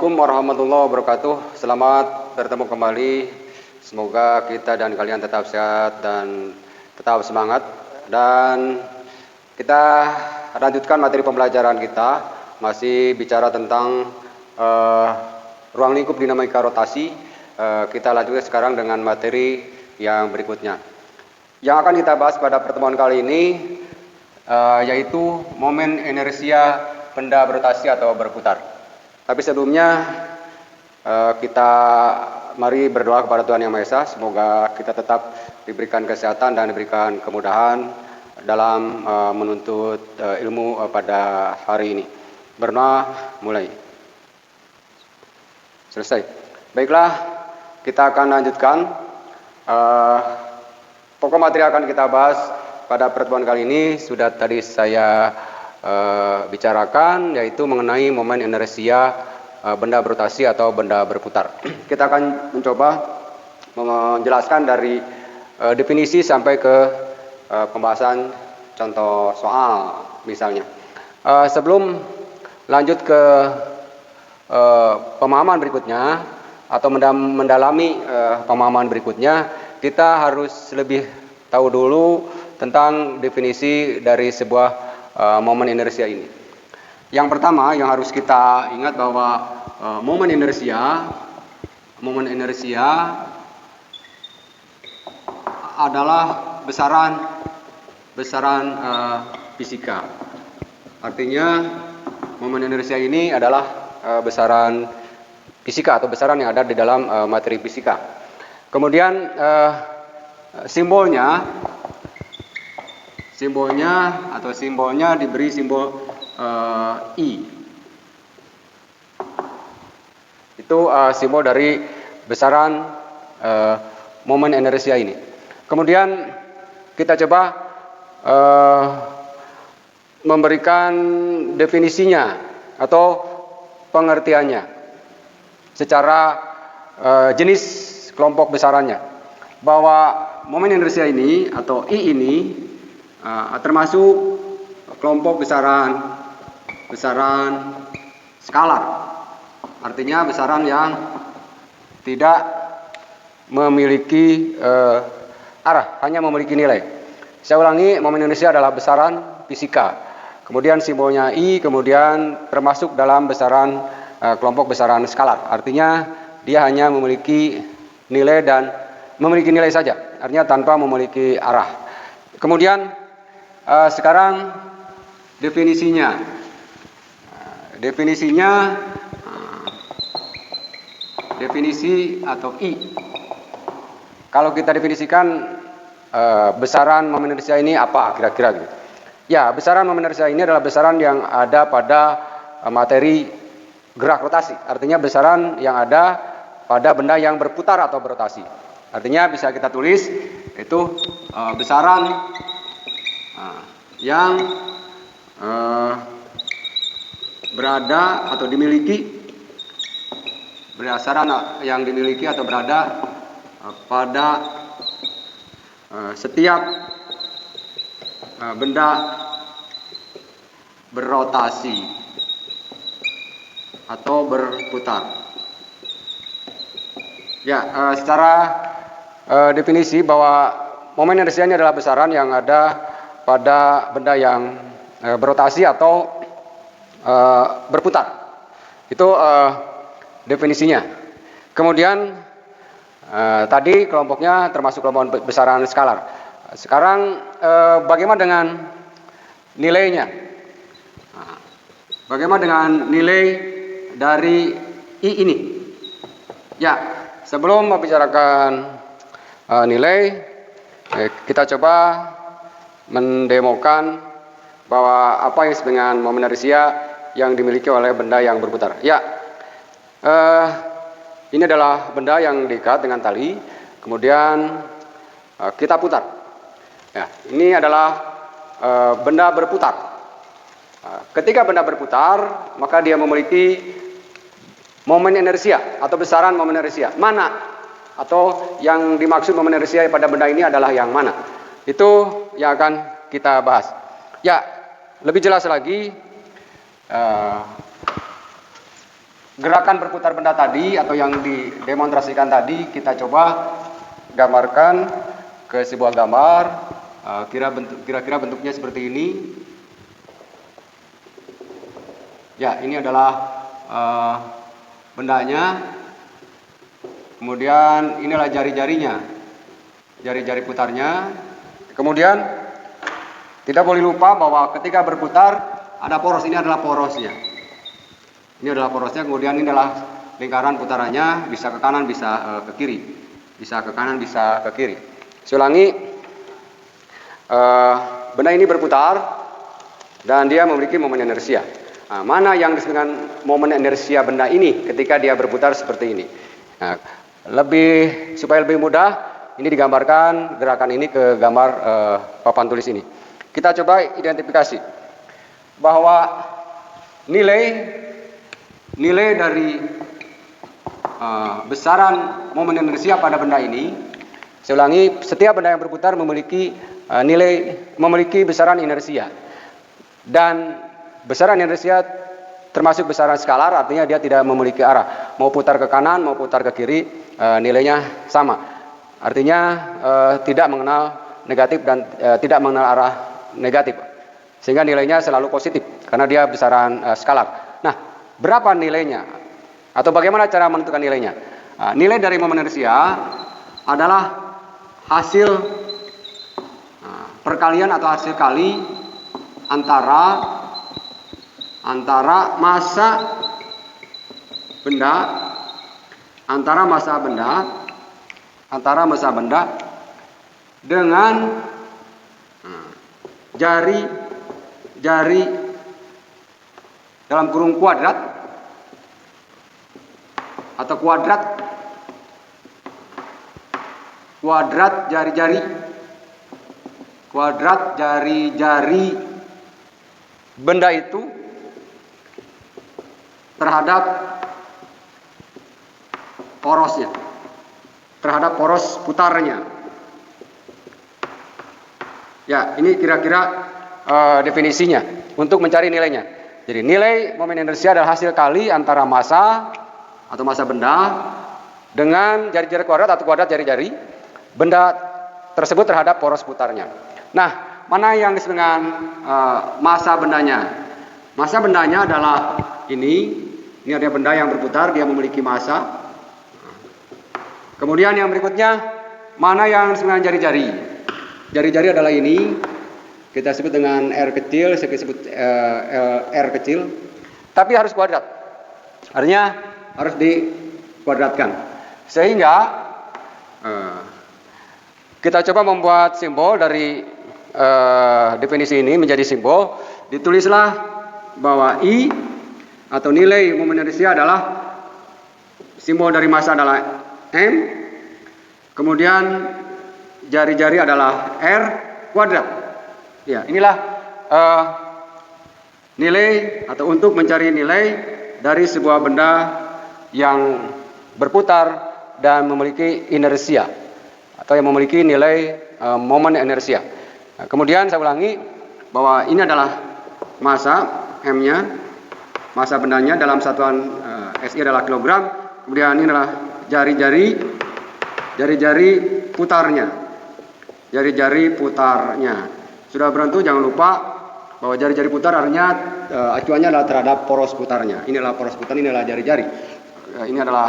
Assalamualaikum warahmatullahi wabarakatuh. Selamat bertemu kembali. Semoga kita dan kalian tetap sehat dan tetap semangat. Dan kita lanjutkan materi pembelajaran kita. Masih bicara tentang ruang lingkup dinamika rotasi. Kita lanjutkan sekarang dengan materi yang berikutnya. Yang akan kita bahas pada pertemuan kali ini yaitu momen inersia benda berotasi atau berputar. Tapi sebelumnya kita mari berdoa kepada Tuhan Yang Maha Esa. Semoga kita tetap diberikan kesehatan dan diberikan kemudahan dalam menuntut ilmu pada hari ini. Berdoa mulai. Selesai. Baiklah, kita akan lanjutkan. Pokok materi akan kita bahas pada pertemuan kali ini sudah tadi saya bicarakan, yaitu mengenai momen inersia benda berotasi atau benda berputar. Kita akan mencoba menjelaskan dari definisi sampai ke pembahasan contoh soal misalnya. Sebelum lanjut ke pemahaman berikutnya atau mendalami pemahaman berikutnya, kita harus lebih tahu dulu tentang definisi dari sebuah momen inersia ini. Yang pertama yang harus kita ingat bahwa momen inersia adalah besaran fisika. Artinya momen inersia ini adalah besaran fisika atau besaran yang ada di dalam materi fisika. Kemudian simbolnya diberi simbol I. Itu simbol dari besaran momen inersia ini. Kemudian kita coba memberikan definisinya atau pengertiannya secara jenis kelompok besarannya. Bahwa momen inersia ini atau I ini termasuk kelompok besaran skalar. Artinya besaran yang tidak memiliki arah, hanya memiliki nilai. Saya ulangi, momen inersia adalah besaran fisika. Kemudian simbolnya I, kemudian termasuk dalam besaran kelompok besaran skalar. Artinya dia hanya memiliki nilai dan memiliki nilai saja, artinya tanpa memiliki arah. Kemudian sekarang definisinya definisi atau I. Kalau kita definisikan besaran momen inersia ini apa kira-kira gitu. Ya, besaran momen inersia ini adalah besaran yang ada pada materi gerak rotasi. Artinya besaran yang ada pada benda yang berputar atau berotasi. Artinya bisa kita tulis itu besaran yang berada atau dimiliki, besaran yang dimiliki atau berada pada setiap benda berotasi atau berputar. Ya, secara definisi bahwa momen inersia ini adalah besaran yang ada pada benda yang berotasi atau berputar. Itu definisinya. Kemudian tadi kelompoknya termasuk kelompok besaran skalar. Sekarang bagaimana dengan nilainya? Bagaimana dengan nilai dari I ini? Ya, sebelum membicarakan nilai, kita coba mendemokan bahwa apa yang disebut dengan momen inersia yang dimiliki oleh benda yang berputar. Ya, ini adalah benda yang diikat dengan tali, kemudian kita putar. Ya, ini adalah benda berputar. Ketika benda berputar, maka dia memiliki momen inersia atau besaran momen inersia. Mana? Atau yang dimaksud momen inersia pada benda ini adalah yang mana? Itu yang akan kita bahas. Ya, lebih jelas lagi gerakan berputar benda tadi atau yang didemonstrasikan tadi kita coba gambarkan ke sebuah gambar. Kira-kira bentuknya seperti ini. Ya, ini adalah bendanya. Kemudian inilah jari-jarinya, jari-jari putarnya. Kemudian tidak boleh lupa bahwa ketika berputar ada poros. Ini adalah porosnya. Ini adalah porosnya. Kemudian ini adalah lingkaran putarannya, bisa ke kanan, bisa ke kiri, bisa ke kanan, bisa ke kiri. Saya ulangi, benda ini berputar dan dia memiliki momen inersia. Nah, mana yang disebut dengan momen inersia benda ini ketika dia berputar seperti ini? Nah, supaya lebih mudah, ini digambarkan gerakan ini ke gambar papan tulis ini. Kita coba identifikasi bahwa nilai dari besaran momen inersia pada benda ini, saya ulangi, setiap benda yang berputar memiliki besaran inersia, dan besaran inersia termasuk besaran skalar, artinya dia tidak memiliki arah, mau putar ke kanan mau putar ke kiri, nilainya sama, artinya tidak mengenal negatif dan tidak mengenal arah negatif, sehingga nilainya selalu positif karena dia besaran skalar. Nah, berapa nilainya atau bagaimana cara menentukan nilainya? Nilai dari momen inersia adalah hasil perkalian atau hasil kali antara massa benda dengan jari dalam kurung kuadrat atau kuadrat jari-jari benda itu terhadap porosnya, terhadap poros putarnya. Ya, ini kira-kira definisinya untuk mencari nilainya. Jadi nilai momen inersia adalah hasil kali antara massa atau massa benda dengan jari-jari kuadrat atau kuadrat jari-jari benda tersebut terhadap poros putarnya. Nah, mana yang disebut dengan massa bendanya? Massa bendanya adalah ini ada benda yang berputar, dia memiliki massa. Kemudian yang berikutnya, mana yang disebut dengan jari-jari? Jari-jari adalah ini, kita sebut dengan R kecil, saya sebut R kecil, tapi harus kuadrat. Artinya harus dikuadratkan. Sehingga kita coba membuat simbol dari definisi ini menjadi simbol. Ditulislah bahwa I atau nilai momen inersia adalah simbol dari massa adalah M, kemudian jari-jari adalah R kuadrat. Ya, inilah nilai atau untuk mencari nilai dari sebuah benda yang berputar dan memiliki inersia atau yang memiliki nilai momen inersia. Nah, kemudian saya ulangi bahwa ini adalah massa M-nya, massa bendanya dalam satuan SI adalah kilogram. Kemudian ini adalah jari-jari putarnya. Jari-jari putarnya. Sudah berentu, jangan lupa bahwa jari-jari putar artinya acuannya adalah terhadap poros putarnya. Inilah poros putar, inilah jari-jari. Ini adalah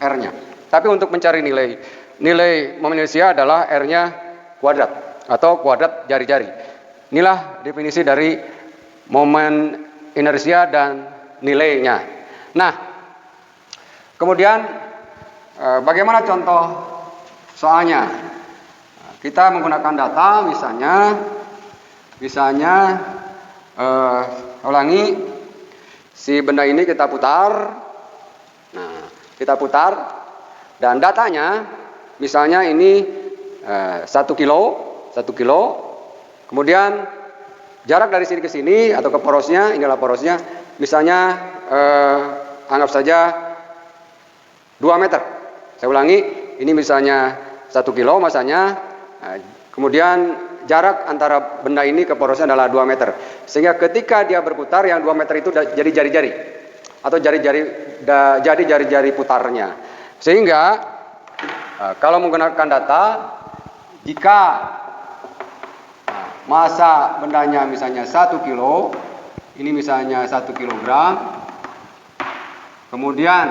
R-nya. Tapi untuk mencari nilai momen inersia adalah R-nya kuadrat atau kuadrat jari-jari. Inilah definisi dari momen inersia dan nilainya. Nah, kemudian bagaimana contoh soalnya? Kita menggunakan data, misalnya ulangi, si benda ini kita putar. Nah, kita putar dan datanya misalnya ini 1 kilo. Kemudian jarak dari sini ke sini atau ke porosnya, inilah porosnya, misalnya anggap saja 2 meter. Saya ulangi, ini misalnya 1 kilo masanya. Kemudian jarak antara benda ini ke porosnya adalah 2 meter. Sehingga ketika dia berputar, yang 2 meter itu jadi jari-jari. atau jadi jari-jari putarnya. Sehingga kalau menggunakan data, jika massa bendanya misalnya 1 kilo, ini misalnya 1 kilogram, kemudian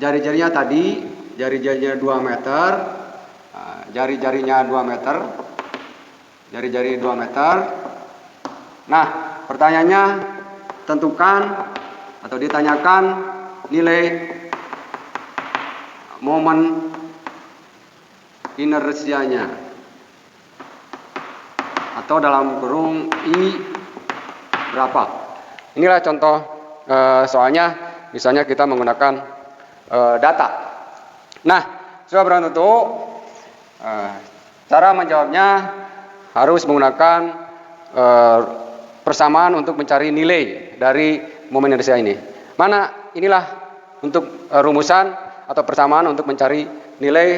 jari-jarinya tadi, jari-jarinya 2 meter, jari-jarinya 2 meter, jari-jari 2 meter. Nah, pertanyaannya tentukan atau ditanyakan nilai momen inersianya, atau dalam kurung I berapa. Inilah contoh soalnya, misalnya kita menggunakan data. Nah, sudah barang tentu cara menjawabnya harus menggunakan persamaan untuk mencari nilai dari momen inersia ini. Mana inilah untuk rumusan atau persamaan untuk mencari nilai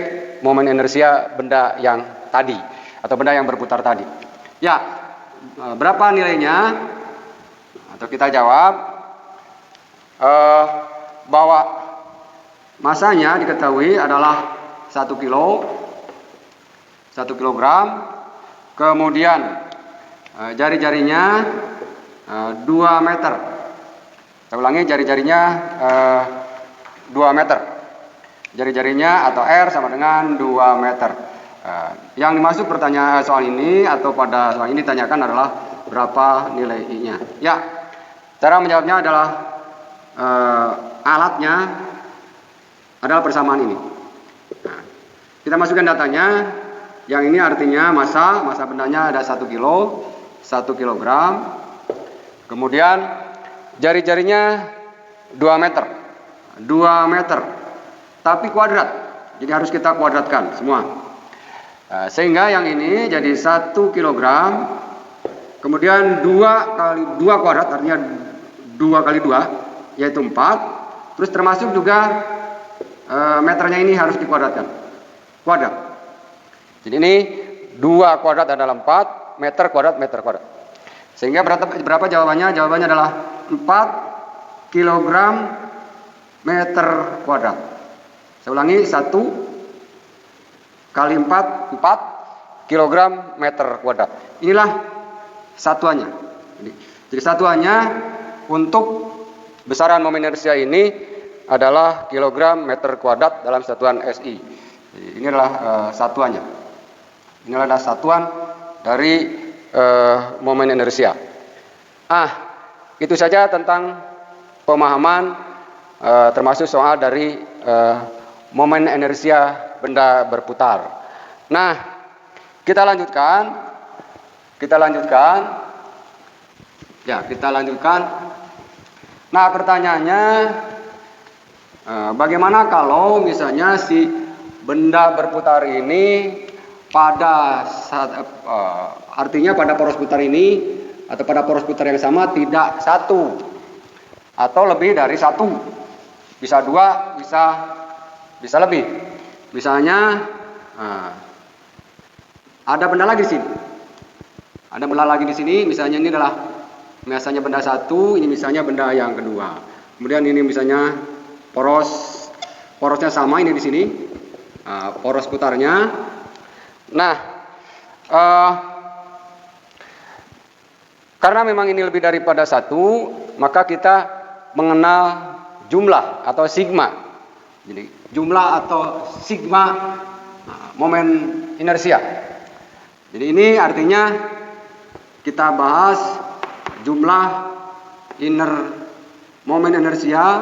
momen inersia benda yang tadi atau benda yang berputar tadi. Ya, berapa nilainya? Atau kita jawab bahwa masanya diketahui adalah 1 kilo, 1 kilogram, kemudian jari-jarinya 2 meter. Saya ulangi, jari-jarinya 2 meter. Jari-jarinya atau R sama dengan 2 meter. Yang dimaksud pertanyaan soal ini atau pada soal ini ditanyakan adalah berapa nilai I-nya. Ya, cara menjawabnya adalah alatnya adalah persamaan ini. Nah, kita masukkan datanya. Yang ini artinya massa bendanya ada 1 kilo, 1 kilogram. Kemudian jari-jarinya 2 meter. 2 meter. Tapi kuadrat. Jadi harus kita kuadratkan semua. Sehingga yang ini jadi 1 kilogram. Kemudian 2 kali 2 kuadrat artinya 2 kali 2 yaitu 4. Terus termasuk juga meternya ini harus dikuadratkan. Kuadrat. Jadi ini 2 kuadrat adalah 4, meter kuadrat. Sehingga berapa jawabannya? Jawabannya adalah 4 kilogram meter kuadrat. Saya ulangi, 1 kali 4 kilogram meter kuadrat. Inilah satuannya. Jadi satuannya untuk besaran momen inersia ini adalah kilogram meter kuadrat dalam satuan SI. Jadi ini adalah satuannya. Ini adalah satuan dari momen inersia. Itu saja tentang pemahaman termasuk soal dari momen inersia benda berputar. Nah, kita lanjutkan. Ya, kita lanjutkan. Nah, pertanyaannya, bagaimana kalau misalnya si benda berputar ini artinya pada poros putar ini atau pada poros putar yang sama tidak 1 atau lebih dari 1, bisa 2, bisa lebih. Misalnya ada benda lagi di sini. Ada benda lagi di sini, misalnya ini adalah biasanya benda 1, ini misalnya benda yang kedua. Kemudian ini misalnya porosnya sama, ini di sini poros putarnya. Nah, karena memang ini lebih daripada 1, maka kita mengenal jumlah atau sigma. Jadi jumlah atau sigma momen inersia. Jadi ini artinya kita bahas jumlah momen inersia,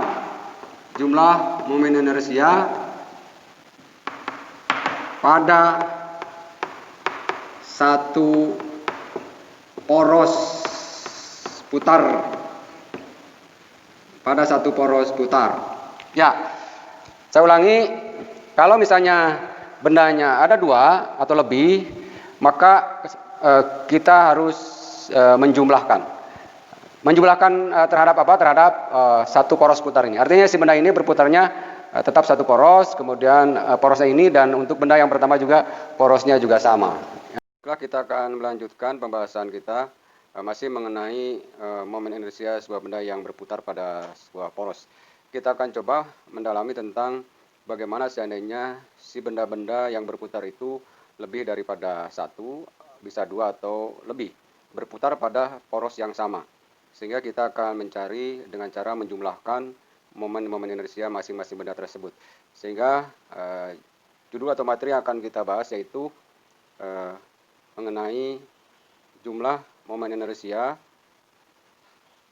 jumlah momen inersia pada satu poros putar. Pada satu poros putar. Ya, saya ulangi, kalau misalnya bendanya ada 2 atau lebih, maka kita harus menjumlahkan. Menjumlahkan terhadap apa? Terhadap satu poros putar ini. Artinya si benda ini berputarnya tetap satu poros, kemudian porosnya ini, dan untuk benda yang pertama juga porosnya juga sama. Setelah kita akan melanjutkan pembahasan kita masih mengenai momen inersia sebuah benda yang berputar pada sebuah poros. Kita akan coba mendalami tentang bagaimana seandainya si benda-benda yang berputar itu lebih daripada satu, bisa dua atau lebih, berputar pada poros yang sama. Sehingga kita akan mencari dengan cara menjumlahkan momen-momen inersia masing-masing benda tersebut. Sehingga judul atau materi yang akan kita bahas yaitu mengenai jumlah momen inersia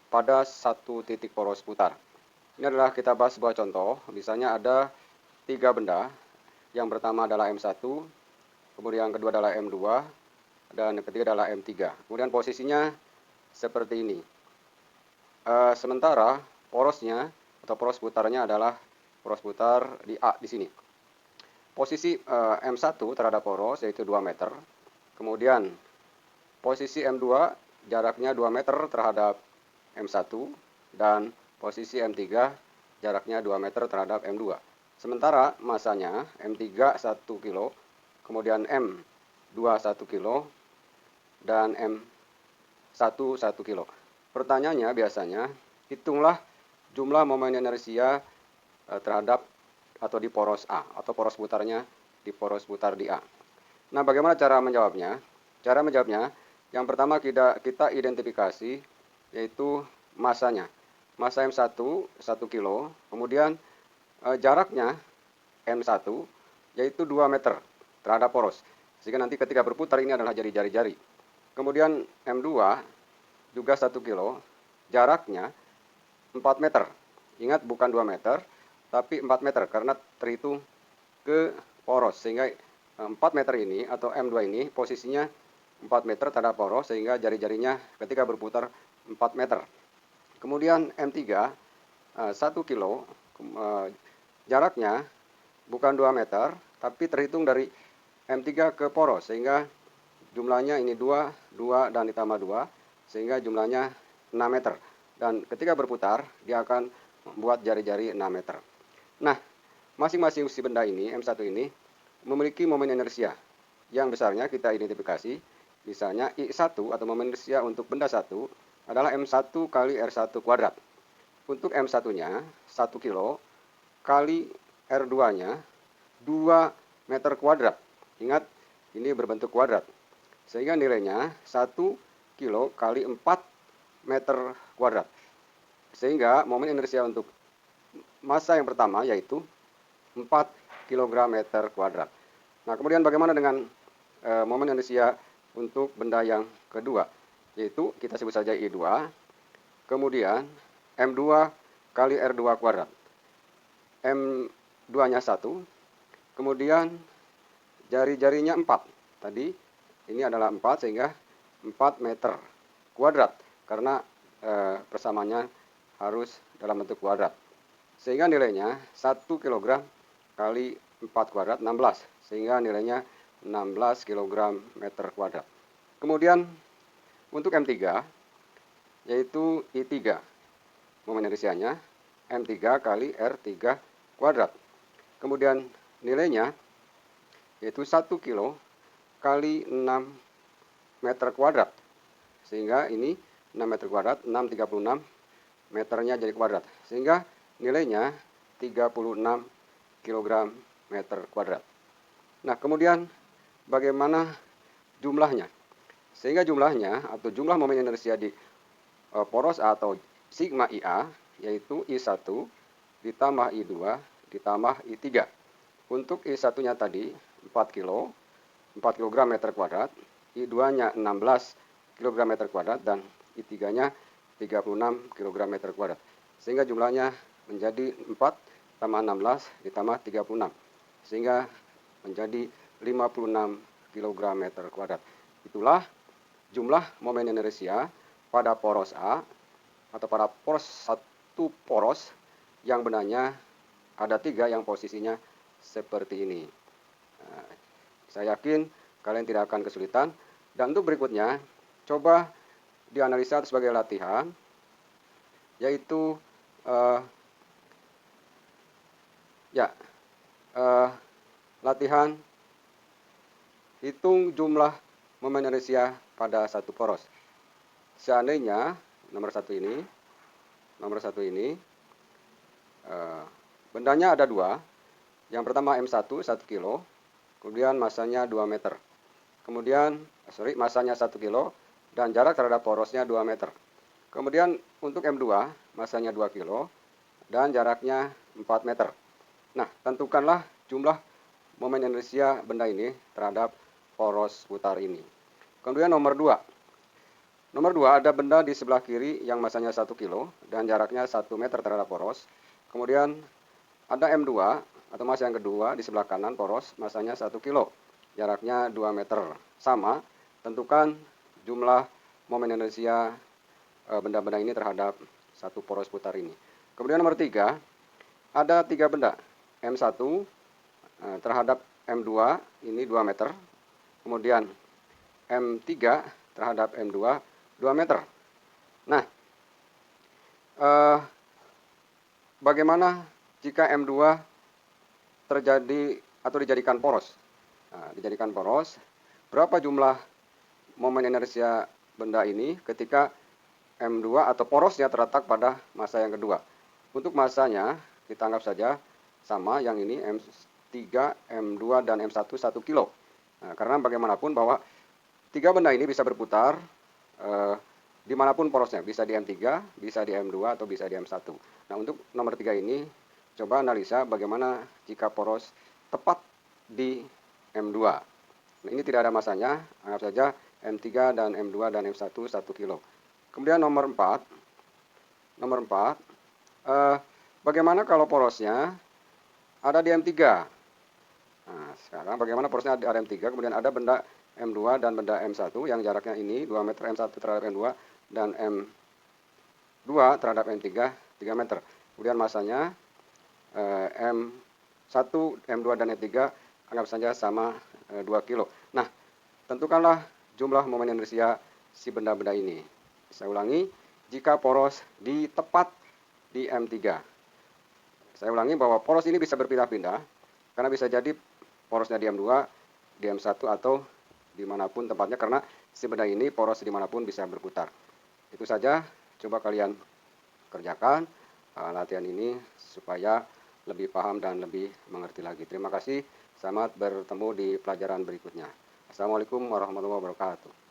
pada satu titik poros putar. Ini adalah kita bahas sebuah contoh, misalnya ada 3 benda, yang pertama adalah M1, kemudian yang kedua adalah M2, dan yang ketiga adalah M3. Kemudian posisinya seperti ini. Sementara porosnya atau poros putarnya adalah poros putar di A di sini. Posisi M1 terhadap poros yaitu 2 meter, kemudian posisi M2 jaraknya 2 meter terhadap M1 dan posisi M3 jaraknya 2 meter terhadap M2. Sementara masanya M3 1 kilo, kemudian M2 1 kilo dan M1 1 kilo. Pertanyaannya biasanya hitunglah jumlah momen inersia terhadap atau di poros A atau poros putarnya di poros putar di A. Nah, bagaimana cara menjawabnya? Cara menjawabnya yang pertama kita identifikasi yaitu masanya. Masa M1 1 kilo, kemudian jaraknya M1 yaitu 2 meter terhadap poros. Sehingga nanti ketika berputar ini adalah jari-jari. Kemudian M2 juga 1 kilo, jaraknya 4 meter. Ingat bukan 2 meter, tapi 4 meter karena terhitung ke poros. Sehingga 4 meter ini atau M2 ini posisinya 4 meter terhadap poros sehingga jari-jarinya ketika berputar 4 meter. Kemudian M3 1 kilo, jaraknya bukan 2 meter tapi terhitung dari M3 ke poros sehingga jumlahnya ini 2 dan ditambah 2 sehingga jumlahnya 6 meter. Dan ketika berputar dia akan membuat jari-jari 6 meter. Nah, masing-masing si benda ini M1 ini memiliki momen inersia yang besarnya kita identifikasi. Misalnya I1 atau momen inersia untuk benda 1 adalah M1 kali R1 kuadrat. Untuk M1-nya 1 kilo kali R2-nya 2 meter kuadrat. Ingat, ini berbentuk kuadrat. Sehingga nilainya 1 kilo kali 4 meter kuadrat. Sehingga momen inersia untuk massa yang pertama yaitu 4 kg meter kuadrat. Nah, kemudian bagaimana dengan momen inersia untuk benda yang kedua, yaitu kita sebut saja I2, kemudian M2 kali R2 kuadrat. M2-nya 1, kemudian jari-jarinya 4. Tadi ini adalah 4 sehingga 4 meter kuadrat karena persamaannya harus dalam bentuk kuadrat. Sehingga nilainya 1 kg kali 4 kuadrat 16, sehingga nilainya 16 kg meter kuadrat. Kemudian untuk M3 yaitu I3. Momen inersianya M3 kali R3 kuadrat. Kemudian nilainya yaitu 1 kilo kali 6 meter kuadrat. Sehingga ini 6 meter kuadrat, 636 meternya jadi kuadrat. Sehingga nilainya 36 kg meter kuadrat. Nah, kemudian bagaimana jumlahnya? Sehingga jumlahnya atau jumlah momen inersia di poros A atau sigma IA yaitu I1 ditambah I2 ditambah I3. Untuk I1-nya tadi 4 kilo, 4 kg meter kuadrat, I2-nya 16 kg meter kuadrat dan I3-nya 36 kg meter kuadrat. Sehingga jumlahnya menjadi 4 tambah 16 ditambah 36. Sehingga menjadi 56 kg meter kuadrat. Itulah jumlah momen inersia pada poros A atau pada poros satu poros yang benarnya ada 3 yang posisinya seperti ini. Nah, saya yakin kalian tidak akan kesulitan. Dan untuk berikutnya coba dianalisa sebagai latihan yaitu latihan hitung jumlah momen inersia pada satu poros. seandainya nomor satu ini bendanya ada dua. Yang pertama M1 1 kilo, kemudian masanya 2 meter. Kemudian masanya 1 kilo dan jarak terhadap porosnya 2 meter. Kemudian untuk M2 masanya 2 kilo dan jaraknya 4 meter. Nah, tentukanlah jumlah momen inersia benda ini terhadap poros putar ini. Kemudian nomor 2. Nomor 2 ada benda di sebelah kiri yang masanya 1 kilo dan jaraknya 1 meter terhadap poros. Kemudian ada M2 atau massa yang kedua di sebelah kanan poros, masanya 1 kilo, jaraknya 2 meter. Sama, tentukan jumlah momen inersia benda-benda ini terhadap satu poros putar ini. Kemudian nomor 3, ada 3 benda. M1 terhadap M2 ini 2 meter. Kemudian M3 terhadap M2 2 meter. Nah, bagaimana jika M2 terjadi atau dijadikan poros? Nah, dijadikan poros, berapa jumlah momen inersia benda ini ketika M2 atau porosnya terletak pada massa yang kedua? Untuk massanya kita anggap saja sama, yang ini M3, M2, dan M1 1 kilo. Nah, karena bagaimanapun bahwa tiga benda ini bisa berputar dimanapun porosnya, bisa di M3, bisa di M2, atau bisa di M1. Nah, untuk nomor 3 ini, coba analisa bagaimana jika poros tepat di M2. Nah, ini tidak ada masanya, anggap saja M3 dan M2 dan M1 1 kilo. Kemudian nomor 4, bagaimana kalau porosnya ada di M3? Nah, sekarang bagaimana porosnya ada M3, kemudian ada benda M2 dan benda M1 yang jaraknya ini 2 meter, M1 terhadap M2 dan M2 terhadap M3 3 meter. Kemudian masanya M1, M2 dan M3 anggap saja sama 2 kilo. Nah, tentukanlah jumlah momen inersia si benda-benda ini. Saya ulangi, jika poros tepat di M3. Saya ulangi bahwa poros ini bisa berpindah-pindah, karena bisa jadi porosnya di M2, di M1, atau dimanapun tempatnya, karena si benda ini poros dimanapun bisa berputar. Itu saja, coba kalian kerjakan latihan ini supaya lebih paham dan lebih mengerti lagi. Terima kasih, selamat bertemu di pelajaran berikutnya. Assalamualaikum warahmatullahi wabarakatuh.